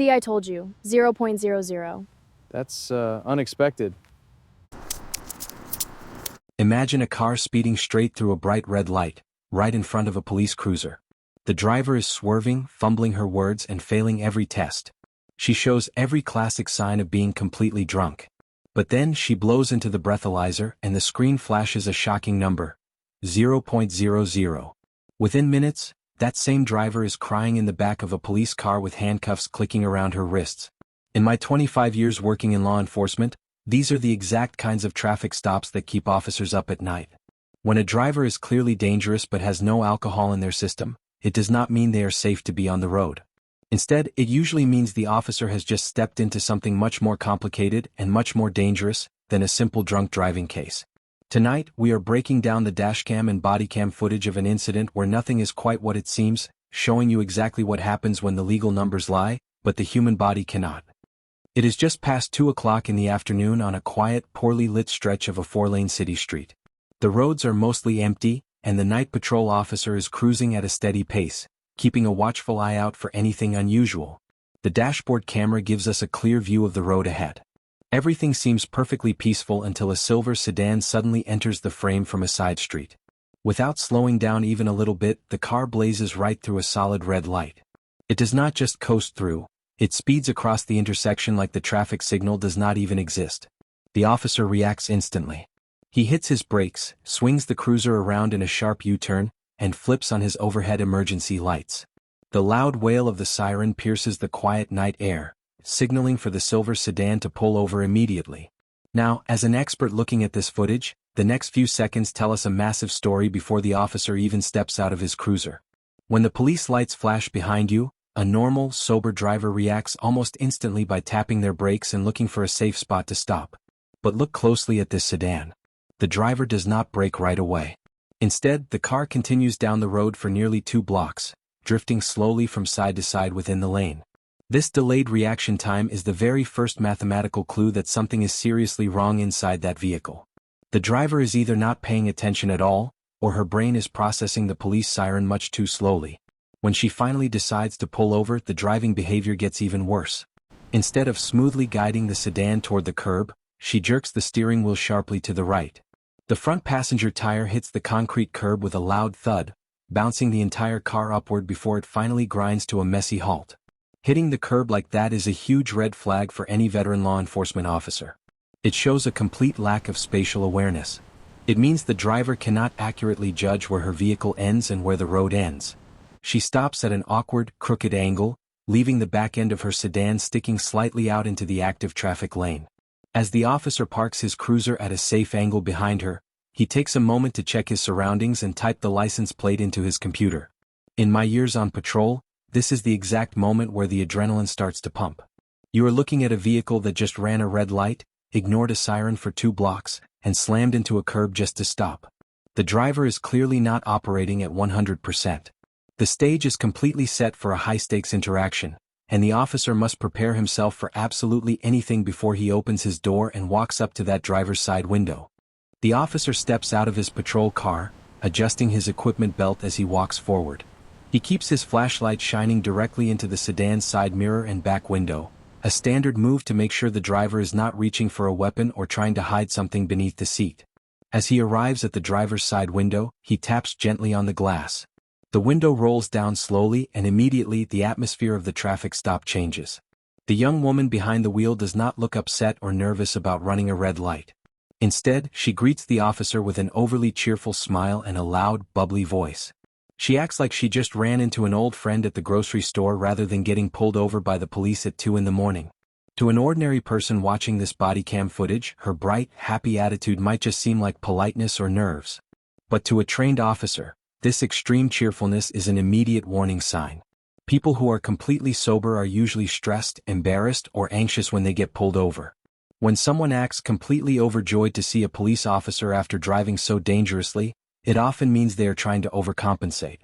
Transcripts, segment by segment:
See, I told you. 0.00. That's unexpected. Imagine a car speeding straight through a bright red light, right in front of a police cruiser. The driver is swerving, fumbling her words and failing every test. She shows every classic sign of being completely drunk. But then she blows into the breathalyzer and the screen flashes a shocking number. 0.00. Within minutes, that same driver is crying in the back of a police car with handcuffs clicking around her wrists. In my 25 years working in law enforcement, these are the exact kinds of traffic stops that keep officers up at night. When a driver is clearly dangerous but has no alcohol in their system, it does not mean they are safe to be on the road. Instead, it usually means the officer has just stepped into something much more complicated and much more dangerous than a simple drunk driving case. Tonight, we are breaking down the dashcam and bodycam footage of an incident where nothing is quite what it seems, showing you exactly what happens when the legal numbers lie, but the human body cannot. It is just past 2 o'clock in the afternoon on a quiet, poorly lit stretch of a 4-lane city street. The roads are mostly empty, and the night patrol officer is cruising at a steady pace, keeping a watchful eye out for anything unusual. The dashboard camera gives us a clear view of the road ahead. Everything seems perfectly peaceful until a silver sedan suddenly enters the frame from a side street. Without slowing down even a little bit, the car blazes right through a solid red light. It does not just coast through, it speeds across the intersection like the traffic signal does not even exist. The officer reacts instantly. He hits his brakes, swings the cruiser around in a sharp U-turn, and flips on his overhead emergency lights. The loud wail of the siren pierces the quiet night air, signaling for the silver sedan to pull over immediately. Now, as an expert looking at this footage, the next few seconds tell us a massive story before the officer even steps out of his cruiser. When the police lights flash behind you, a normal, sober driver reacts almost instantly by tapping their brakes and looking for a safe spot to stop. But look closely at this sedan. The driver does not brake right away. Instead, the car continues down the road for nearly 2 blocks, drifting slowly from side to side within the lane. This delayed reaction time is the very first mathematical clue that something is seriously wrong inside that vehicle. The driver is either not paying attention at all, or her brain is processing the police siren much too slowly. When she finally decides to pull over, the driving behavior gets even worse. Instead of smoothly guiding the sedan toward the curb, she jerks the steering wheel sharply to the right. The front passenger tire hits the concrete curb with a loud thud, bouncing the entire car upward before it finally grinds to a messy halt. Hitting the curb like that is a huge red flag for any veteran law enforcement officer. It shows a complete lack of spatial awareness. It means the driver cannot accurately judge where her vehicle ends and where the road ends. She stops at an awkward, crooked angle, leaving the back end of her sedan sticking slightly out into the active traffic lane. As the officer parks his cruiser at a safe angle behind her, he takes a moment to check his surroundings and type the license plate into his computer. In my years on patrol, this is the exact moment where the adrenaline starts to pump. You are looking at a vehicle that just ran a red light, ignored a siren for 2 blocks, and slammed into a curb just to stop. The driver is clearly not operating at 100%. The stage is completely set for a high-stakes interaction, and the officer must prepare himself for absolutely anything before he opens his door and walks up to that driver's side window. The officer steps out of his patrol car, adjusting his equipment belt as he walks forward. He keeps his flashlight shining directly into the sedan's side mirror and back window, a standard move to make sure the driver is not reaching for a weapon or trying to hide something beneath the seat. As he arrives at the driver's side window, he taps gently on the glass. The window rolls down slowly and immediately the atmosphere of the traffic stop changes. The young woman behind the wheel does not look upset or nervous about running a red light. Instead, she greets the officer with an overly cheerful smile and a loud, bubbly voice. She acts like she just ran into an old friend at the grocery store rather than getting pulled over by the police at 2 in the morning. To an ordinary person watching this body cam footage, her bright, happy attitude might just seem like politeness or nerves. But to a trained officer, this extreme cheerfulness is an immediate warning sign. People who are completely sober are usually stressed, embarrassed, or anxious when they get pulled over. When someone acts completely overjoyed to see a police officer after driving so dangerously, it often means they are trying to overcompensate.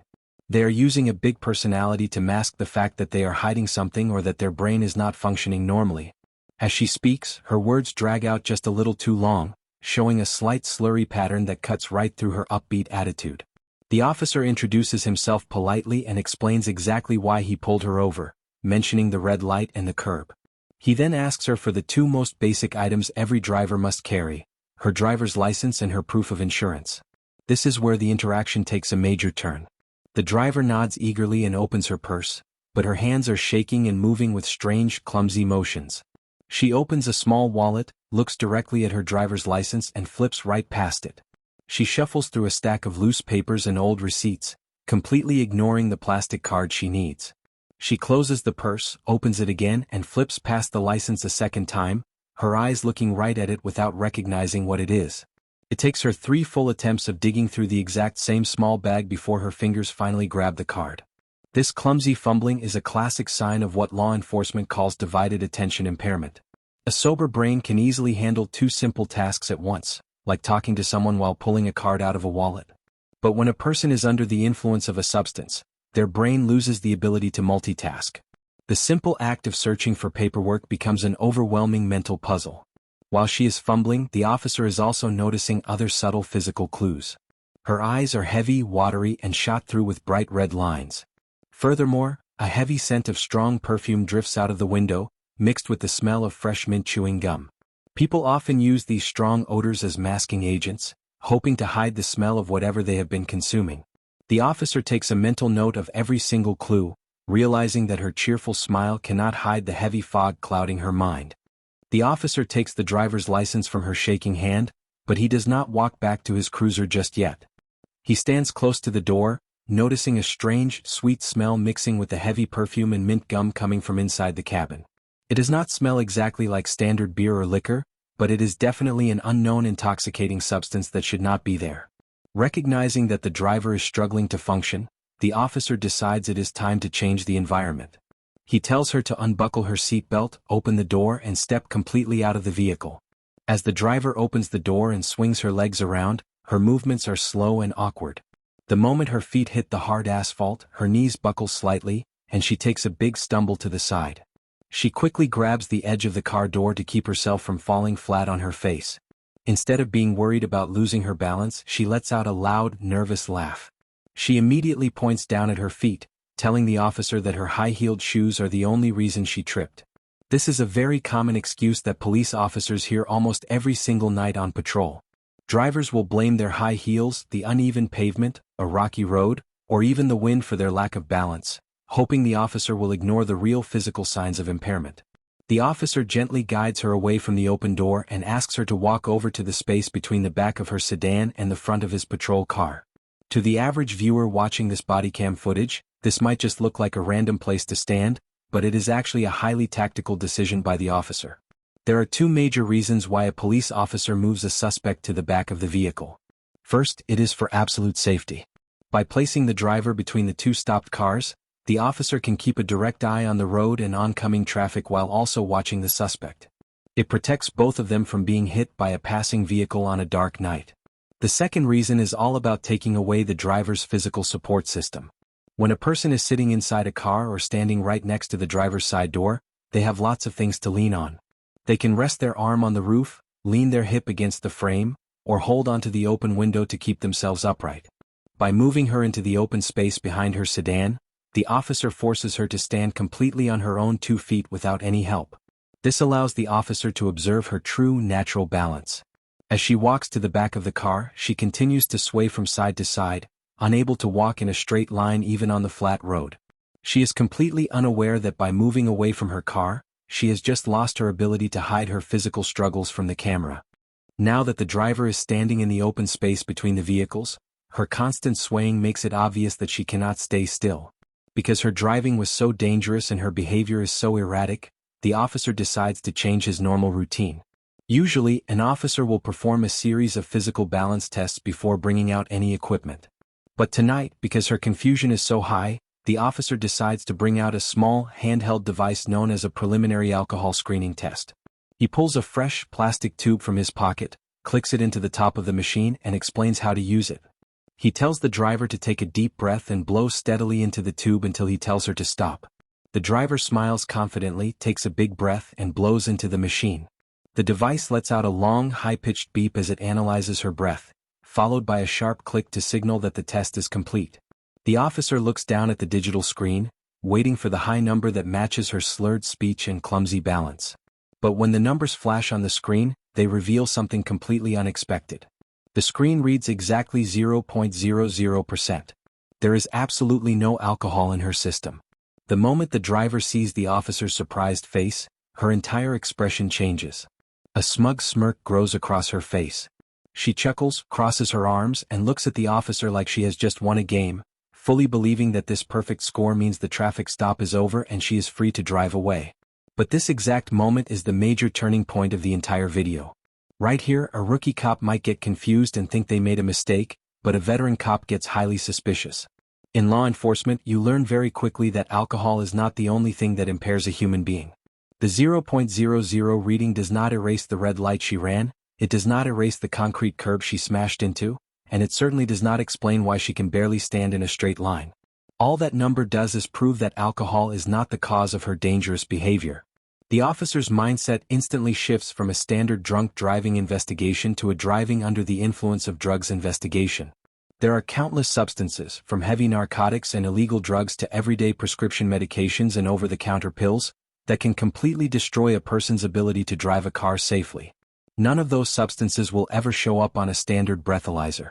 They are using a big personality to mask the fact that they are hiding something or that their brain is not functioning normally. As she speaks, her words drag out just a little too long, showing a slight slurry pattern that cuts right through her upbeat attitude. The officer introduces himself politely and explains exactly why he pulled her over. mentioning the red light and the curb. He then asks her for the two most basic items every driver must carry: her driver's license and her proof of insurance. This is where the interaction takes a major turn. The driver nods eagerly and opens her purse, but her hands are shaking and moving with strange, clumsy motions. She opens a small wallet, looks directly at her driver's license and flips right past it. She shuffles through a stack of loose papers and old receipts, completely ignoring the plastic card she needs. She closes the purse, opens it again and flips past the license a second time, her eyes looking right at it without recognizing what it is. It takes her 3 full attempts of digging through the exact same small bag before her fingers finally grab the card. This clumsy fumbling is a classic sign of what law enforcement calls divided attention impairment. A sober brain can easily handle 2 simple tasks at once, like talking to someone while pulling a card out of a wallet. But when a person is under the influence of a substance, their brain loses the ability to multitask. The simple act of searching for paperwork becomes an overwhelming mental puzzle. While she is fumbling, the officer is also noticing other subtle physical clues. Her eyes are heavy, watery, and shot through with bright red lines. Furthermore, a heavy scent of strong perfume drifts out of the window, mixed with the smell of fresh mint chewing gum. People often use these strong odors as masking agents, hoping to hide the smell of whatever they have been consuming. The officer takes a mental note of every single clue, realizing that her cheerful smile cannot hide the heavy fog clouding her mind. The officer takes the driver's license from her shaking hand, but he does not walk back to his cruiser just yet. He stands close to the door, noticing a strange, sweet smell mixing with the heavy perfume and mint gum coming from inside the cabin. It does not smell exactly like standard beer or liquor, but it is definitely an unknown intoxicating substance that should not be there. Recognizing that the driver is struggling to function, the officer decides it is time to change the environment. He tells her to unbuckle her seatbelt, open the door and step completely out of the vehicle. As the driver opens the door and swings her legs around, her movements are slow and awkward. The moment her feet hit the hard asphalt, her knees buckle slightly, and she takes a big stumble to the side. She quickly grabs the edge of the car door to keep herself from falling flat on her face. Instead of being worried about losing her balance, she lets out a loud, nervous laugh. She immediately points down at her feet, telling the officer that her high-heeled shoes are the only reason she tripped. This is a very common excuse that police officers hear almost every single night on patrol. Drivers will blame their high heels, the uneven pavement, a rocky road, or even the wind for their lack of balance, hoping the officer will ignore the real physical signs of impairment. The officer gently guides her away from the open door and asks her to walk over to the space between the back of her sedan and the front of his patrol car. To the average viewer watching this bodycam footage, this might just look like a random place to stand, but it is actually a highly tactical decision by the officer. There are 2 major reasons why a police officer moves a suspect to the back of the vehicle. First, it is for absolute safety. By placing the driver between the 2 stopped cars, the officer can keep a direct eye on the road and oncoming traffic while also watching the suspect. It protects both of them from being hit by a passing vehicle on a dark night. The second reason is all about taking away the driver's physical support system. When a person is sitting inside a car or standing right next to the driver's side door, they have lots of things to lean on. They can rest their arm on the roof, lean their hip against the frame, or hold onto the open window to keep themselves upright. By moving her into the open space behind her sedan, the officer forces her to stand completely on her own 2 feet without any help. This allows the officer to observe her true natural balance. As she walks to the back of the car, she continues to sway from side to side, unable to walk in a straight line even on the flat road. She is completely unaware that by moving away from her car, she has just lost her ability to hide her physical struggles from the camera. Now that the driver is standing in the open space between the vehicles, her constant swaying makes it obvious that she cannot stay still. Because her driving was so dangerous and her behavior is so erratic, the officer decides to change his normal routine. Usually, an officer will perform a series of physical balance tests before bringing out any equipment. But tonight, because her confusion is so high, the officer decides to bring out a small, handheld device known as a preliminary alcohol screening test. He pulls a fresh, plastic tube from his pocket, clicks it into the top of the machine and explains how to use it. He tells the driver to take a deep breath and blow steadily into the tube until he tells her to stop. The driver smiles confidently, takes a big breath and blows into the machine. The device lets out a long, high-pitched beep as it analyzes her breath, followed by a sharp click to signal that the test is complete. The officer looks down at the digital screen, waiting for the high number that matches her slurred speech and clumsy balance. But when the numbers flash on the screen, they reveal something completely unexpected. The screen reads exactly 0.00%. There is absolutely no alcohol in her system. The moment the driver sees the officer's surprised face, her entire expression changes. A smug smirk grows across her face. She chuckles, crosses her arms, and looks at the officer like she has just won a game, fully believing that this perfect score means the traffic stop is over and she is free to drive away. But this exact moment is the major turning point of the entire video. Right here, a rookie cop might get confused and think they made a mistake, but a veteran cop gets highly suspicious. In law enforcement, you learn very quickly that alcohol is not the only thing that impairs a human being. The 0.00 reading does not erase the red light she ran, it does not erase the concrete curb she smashed into, and it certainly does not explain why she can barely stand in a straight line. All that number does is prove that alcohol is not the cause of her dangerous behavior. The officer's mindset instantly shifts from a standard drunk driving investigation to a driving under the influence of drugs investigation. There are countless substances, from heavy narcotics and illegal drugs to everyday prescription medications and over-the-counter pills, that can completely destroy a person's ability to drive a car safely. None of those substances will ever show up on a standard breathalyzer.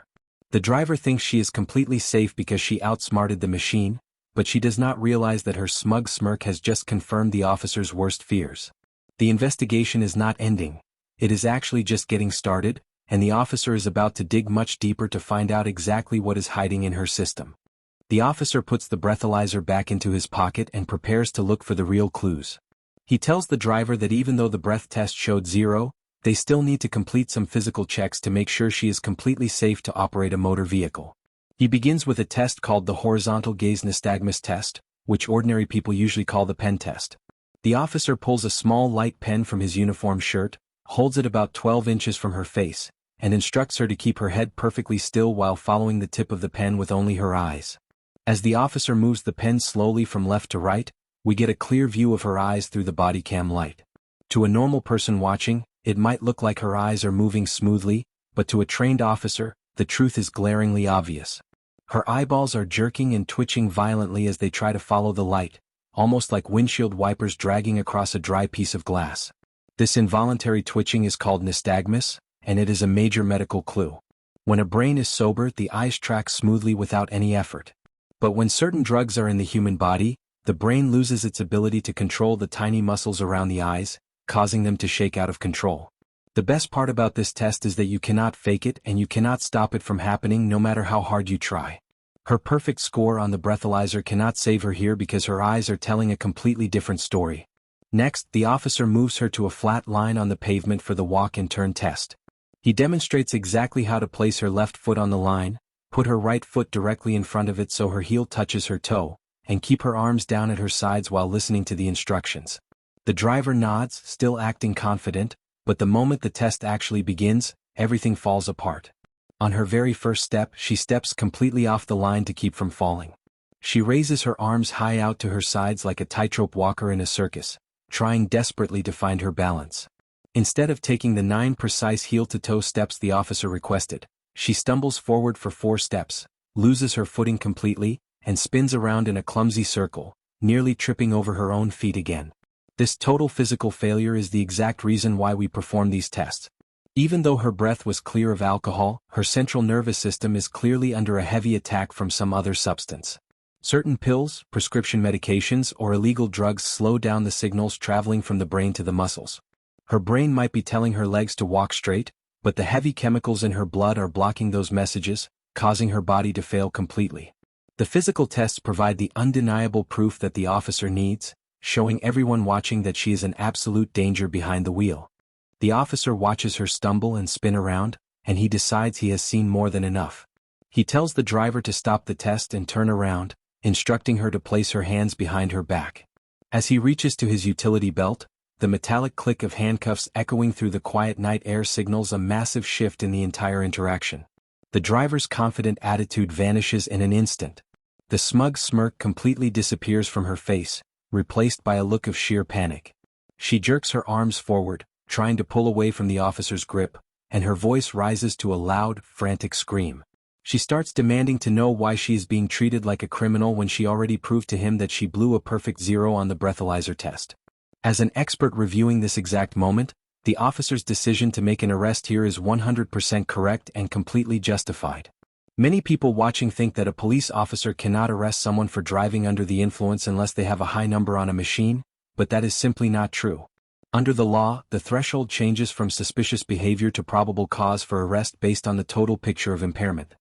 The driver thinks she is completely safe because she outsmarted the machine, but she does not realize that her smug smirk has just confirmed the officer's worst fears. The investigation is not ending. It is actually just getting started, and the officer is about to dig much deeper to find out exactly what is hiding in her system. The officer puts the breathalyzer back into his pocket and prepares to look for the real clues. He tells the driver that even though the breath test showed 0, they still need to complete some physical checks to make sure she is completely safe to operate a motor vehicle. He begins with a test called the horizontal gaze nystagmus test, which ordinary people usually call the pen test. The officer pulls a small light pen from his uniform shirt, holds it about 12 inches from her face, and instructs her to keep her head perfectly still while following the tip of the pen with only her eyes. As the officer moves the pen slowly from left to right, we get a clear view of her eyes through the body cam light. To a normal person watching, it might look like her eyes are moving smoothly, but to a trained officer, the truth is glaringly obvious. Her eyeballs are jerking and twitching violently as they try to follow the light, almost like windshield wipers dragging across a dry piece of glass. This involuntary twitching is called nystagmus, and it is a major medical clue. When a brain is sober, the eyes track smoothly without any effort. But when certain drugs are in the human body, the brain loses its ability to control the tiny muscles around the eyes, causing them to shake out of control. The best part about this test is that you cannot fake it and you cannot stop it from happening no matter how hard you try. Her perfect score on the breathalyzer cannot save her here because her eyes are telling a completely different story. Next, the officer moves her to a flat line on the pavement for the walk and turn test. He demonstrates exactly how to place her left foot on the line, put her right foot directly in front of it so her heel touches her toe, and keep her arms down at her sides while listening to the instructions. The driver nods, still acting confident, but the moment the test actually begins, everything falls apart. On her very first step, she steps completely off the line to keep from falling. She raises her arms high out to her sides like a tightrope walker in a circus, trying desperately to find her balance. Instead of taking the 9 precise heel-to-toe steps the officer requested, she stumbles forward for 4 steps, loses her footing completely, and spins around in a clumsy circle, nearly tripping over her own feet again. This total physical failure is the exact reason why we perform these tests. Even though her breath was clear of alcohol, her central nervous system is clearly under a heavy attack from some other substance. Certain pills, prescription medications, or illegal drugs slow down the signals traveling from the brain to the muscles. Her brain might be telling her legs to walk straight, but the heavy chemicals in her blood are blocking those messages, causing her body to fail completely. The physical tests provide the undeniable proof that the officer needs, showing everyone watching that she is an absolute danger behind the wheel. The officer watches her stumble and spin around, and he decides he has seen more than enough. He tells the driver to stop the test and turn around, instructing her to place her hands behind her back. As he reaches to his utility belt, the metallic click of handcuffs echoing through the quiet night air signals a massive shift in the entire interaction. The driver's confident attitude vanishes in an instant. The smug smirk completely disappears from her face, replaced by a look of sheer panic. She jerks her arms forward, trying to pull away from the officer's grip, and her voice rises to a loud, frantic scream. She starts demanding to know why she is being treated like a criminal when she already proved to him that she blew a perfect 0 on the breathalyzer test. As an expert reviewing this exact moment, the officer's decision to make an arrest here is 100% correct and completely justified. Many people watching think that a police officer cannot arrest someone for driving under the influence unless they have a high number on a machine, but that is simply not true. Under the law, the threshold changes from suspicious behavior to probable cause for arrest based on the total picture of impairment.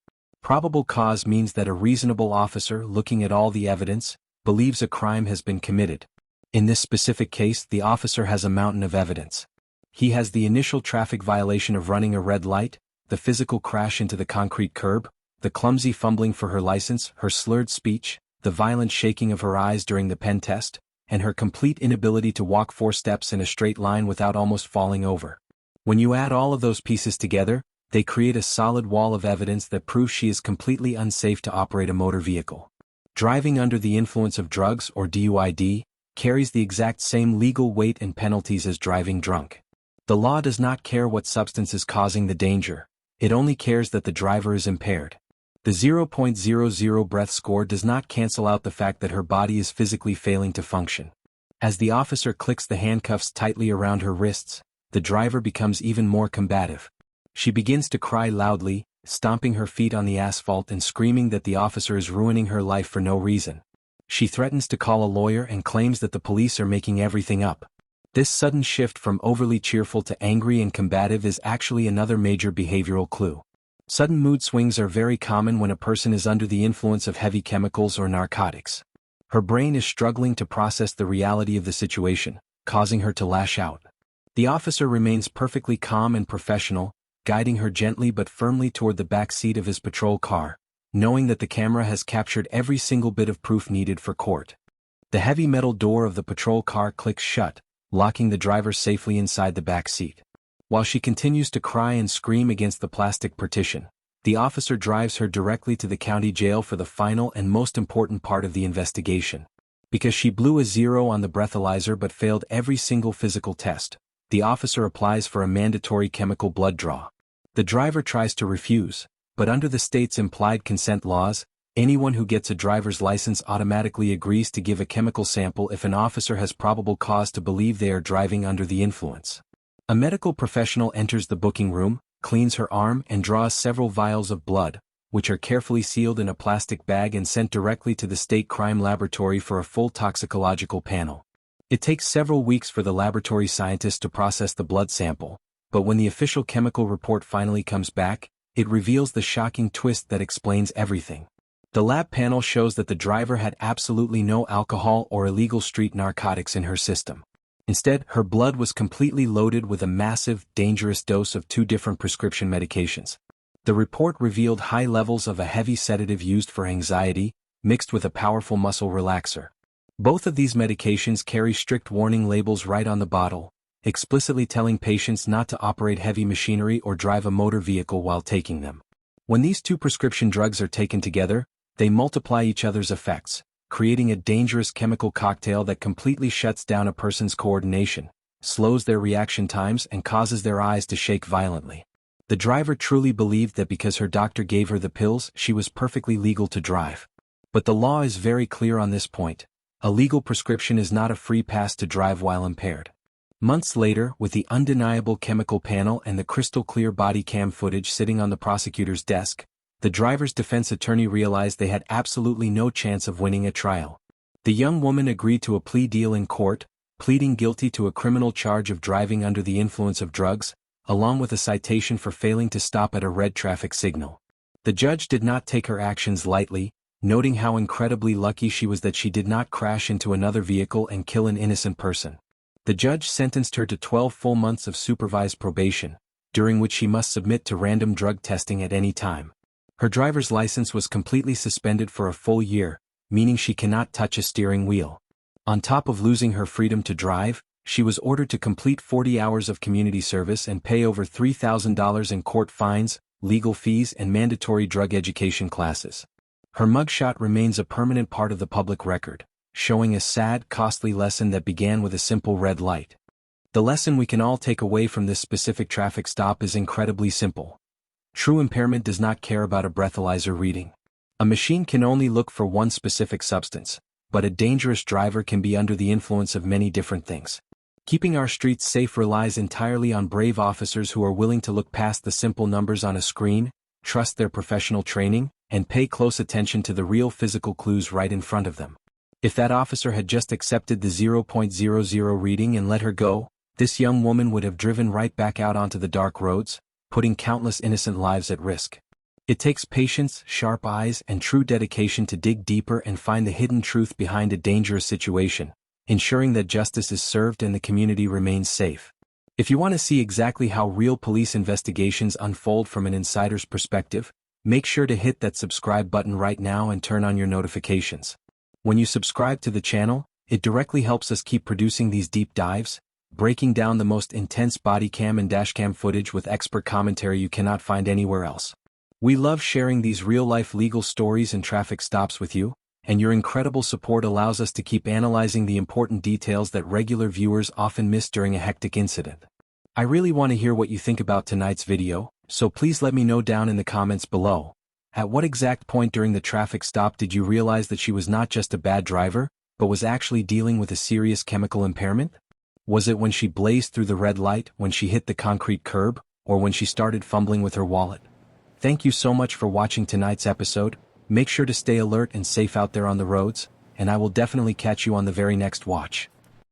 Probable cause means that a reasonable officer, looking at all the evidence, believes a crime has been committed. In this specific case, the officer has a mountain of evidence. He has the initial traffic violation of running a red light, the physical crash into the concrete curb, the clumsy fumbling for her license, her slurred speech, the violent shaking of her eyes during the pen test, and her complete inability to walk 4 steps in a straight line without almost falling over. When you add all of those pieces together, they create a solid wall of evidence that proves she is completely unsafe to operate a motor vehicle. Driving under the influence of drugs, or DUID, carries the exact same legal weight and penalties as driving drunk. The law does not care what substance is causing the danger, it only cares that the driver is impaired. The 0.00 breath score does not cancel out the fact that her body is physically failing to function. As the officer clicks the handcuffs tightly around her wrists, the driver becomes even more combative. She begins to cry loudly, stomping her feet on the asphalt and screaming that the officer is ruining her life for no reason. She threatens to call a lawyer and claims that the police are making everything up. This sudden shift from overly cheerful to angry and combative is actually another major behavioral clue. Sudden mood swings are very common when a person is under the influence of heavy chemicals or narcotics. Her brain is struggling to process the reality of the situation, causing her to lash out. The officer remains perfectly calm and professional, guiding her gently but firmly toward the back seat of his patrol car, knowing that the camera has captured every single bit of proof needed for court. The heavy metal door of the patrol car clicks shut, locking the driver safely inside the back seat. While she continues to cry and scream against the plastic partition, the officer drives her directly to the county jail for the final and most important part of the investigation. Because she blew a 0 on the breathalyzer but failed every single physical test, the officer applies for a mandatory chemical blood draw. The driver tries to refuse, but under the state's implied consent laws, anyone who gets a driver's license automatically agrees to give a chemical sample if an officer has probable cause to believe they are driving under the influence. A medical professional enters the booking room, cleans her arm and draws several vials of blood, which are carefully sealed in a plastic bag and sent directly to the state crime laboratory for a full toxicological panel. It takes several weeks for the laboratory scientists to process the blood sample, but when the official chemical report finally comes back, it reveals the shocking twist that explains everything. The lab panel shows that the driver had absolutely no alcohol or illegal street narcotics in her system. Instead, her blood was completely loaded with a massive, dangerous dose of 2 different prescription medications. The report revealed high levels of a heavy sedative used for anxiety, mixed with a powerful muscle relaxer. Both of these medications carry strict warning labels right on the bottle, explicitly telling patients not to operate heavy machinery or drive a motor vehicle while taking them. When these 2 prescription drugs are taken together, they multiply each other's effects, creating a dangerous chemical cocktail that completely shuts down a person's coordination, slows their reaction times and causes their eyes to shake violently. The driver truly believed that because her doctor gave her the pills, she was perfectly legal to drive. But the law is very clear on this point. A legal prescription is not a free pass to drive while impaired. Months later, with the undeniable chemical panel and the crystal clear body cam footage sitting on the prosecutor's desk, the driver's defense attorney realized they had absolutely no chance of winning a trial. The young woman agreed to a plea deal in court, pleading guilty to a criminal charge of driving under the influence of drugs, along with a citation for failing to stop at a red traffic signal. The judge did not take her actions lightly, noting how incredibly lucky she was that she did not crash into another vehicle and kill an innocent person. The judge sentenced her to 12 full months of supervised probation, during which she must submit to random drug testing at any time. Her driver's license was completely suspended for a full year, meaning she cannot touch a steering wheel. On top of losing her freedom to drive, she was ordered to complete 40 hours of community service and pay over $3,000 in court fines, legal fees and mandatory drug education classes. Her mugshot remains a permanent part of the public record, showing a sad, costly lesson that began with a simple red light. The lesson we can all take away from this specific traffic stop is incredibly simple. True impairment does not care about a breathalyzer reading. A machine can only look for one specific substance, but a dangerous driver can be under the influence of many different things. Keeping our streets safe relies entirely on brave officers who are willing to look past the simple numbers on a screen, trust their professional training, and pay close attention to the real physical clues right in front of them. If that officer had just accepted the 0.00 reading and let her go, this young woman would have driven right back out onto the dark roads, putting countless innocent lives at risk. It takes patience, sharp eyes, and true dedication to dig deeper and find the hidden truth behind a dangerous situation, ensuring that justice is served and the community remains safe. If you want to see exactly how real police investigations unfold from an insider's perspective, make sure to hit that subscribe button right now and turn on your notifications. When you subscribe to the channel, it directly helps us keep producing these deep dives, breaking down the most intense body cam and dashcam footage with expert commentary you cannot find anywhere else. We love sharing these real-life legal stories and traffic stops with you, and your incredible support allows us to keep analyzing the important details that regular viewers often miss during a hectic incident. I really want to hear what you think about tonight's video, so please let me know down in the comments below. At what exact point during the traffic stop did you realize that she was not just a bad driver, but was actually dealing with a serious chemical impairment? Was it when she blazed through the red light, when she hit the concrete curb, or when she started fumbling with her wallet? Thank you so much for watching tonight's episode. Make sure to stay alert and safe out there on the roads, and I will definitely catch you on the very next watch.